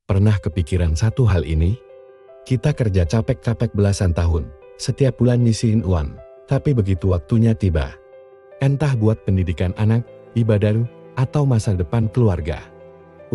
Pernah kepikiran satu hal ini? Kita kerja capek-capek belasan tahun, setiap bulan nyisihin uang, tapi begitu waktunya tiba, entah buat pendidikan anak, ibadah, atau masa depan keluarga,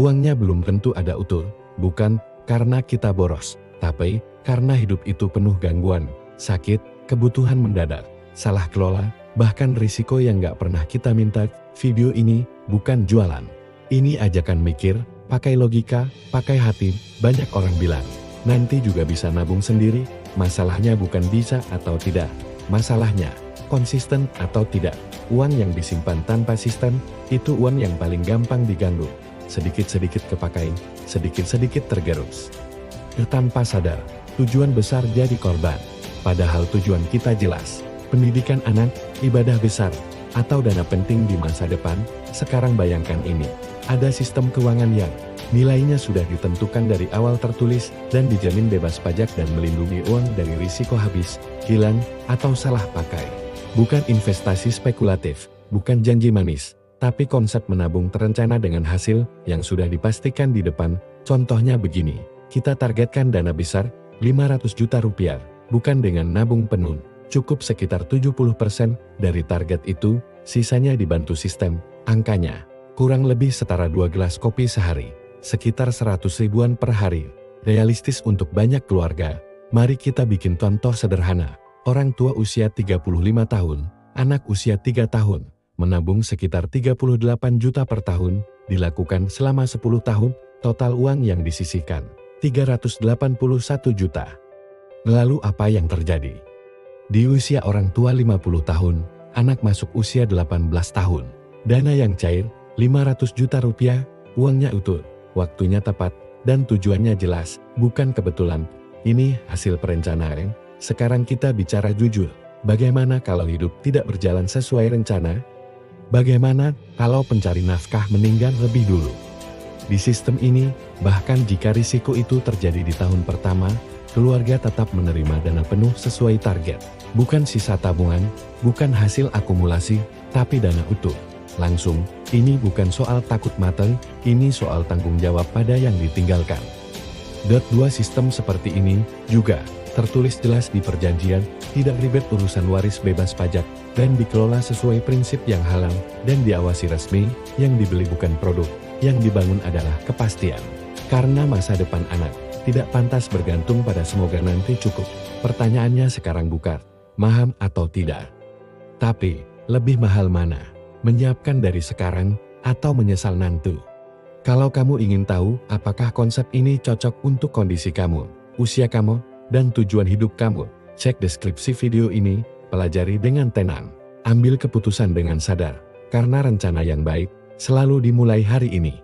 uangnya belum tentu ada utuh, bukan karena kita boros, tapi karena hidup itu penuh gangguan, sakit, kebutuhan mendadak, salah kelola, bahkan risiko yang gak pernah kita minta. Video ini bukan jualan. Ini ajakan mikir, pakai logika, pakai hati. Banyak orang bilang, nanti juga bisa nabung sendiri. Masalahnya bukan bisa atau tidak. Masalahnya, konsisten atau tidak. Uang yang disimpan tanpa sistem, itu uang yang paling gampang diganggu. Sedikit-sedikit kepakai, sedikit-sedikit tergerus. Tanpa sadar, tujuan besar jadi korban. Padahal tujuan kita jelas. Pendidikan anak, ibadah besar, atau dana penting di masa depan. Sekarang bayangkan ini, ada sistem keuangan yang nilainya sudah ditentukan dari awal, tertulis, dan dijamin bebas pajak dan melindungi uang dari risiko habis, hilang, atau salah pakai. Bukan investasi spekulatif, bukan janji manis, tapi konsep menabung terencana dengan hasil yang sudah dipastikan di depan. Contohnya begini, kita targetkan dana besar, 500 juta rupiah, bukan dengan nabung penuh. Cukup sekitar 70% dari target itu, sisanya dibantu sistem. Angkanya kurang lebih setara 2 gelas kopi sehari, sekitar 100 ribuan per hari. Realistis untuk banyak keluarga. Mari kita bikin contoh sederhana. Orang tua usia 35 tahun, anak usia 3 tahun, menabung sekitar 38 juta per tahun, dilakukan selama 10 tahun, total uang yang disisihkan 381 juta. Lalu apa yang terjadi? Di usia orang tua 50 tahun, anak masuk usia 18 tahun. Dana yang cair, 500 juta rupiah, uangnya utuh, waktunya tepat, dan tujuannya jelas, bukan kebetulan. Ini hasil perencanaan. Sekarang kita bicara jujur. Bagaimana kalau hidup tidak berjalan sesuai rencana? Bagaimana kalau pencari nafkah meninggal lebih dulu? Di sistem ini, bahkan jika risiko itu terjadi di tahun pertama, keluarga tetap menerima dana penuh sesuai target. Bukan sisa tabungan, bukan hasil akumulasi, tapi dana utuh. Langsung, ini bukan soal takut mati, ini soal tanggung jawab pada yang ditinggalkan. Dua sistem seperti ini juga tertulis jelas di perjanjian, tidak ribet urusan waris, bebas pajak, dan dikelola sesuai prinsip yang halal, dan diawasi resmi. Yang dibeli bukan produk, yang dibangun adalah kepastian. Karena masa depan anak tidak pantas bergantung pada semoga nanti cukup. Pertanyaannya sekarang bukan mahal atau tidak, tapi lebih mahal mana? Menyiapkan dari sekarang atau menyesal nanti? Kalau kamu ingin tahu apakah konsep ini cocok untuk kondisi kamu, usia kamu, dan tujuan hidup kamu, cek deskripsi video ini, pelajari dengan tenang, ambil keputusan dengan sadar, karena rencana yang baik selalu dimulai hari ini.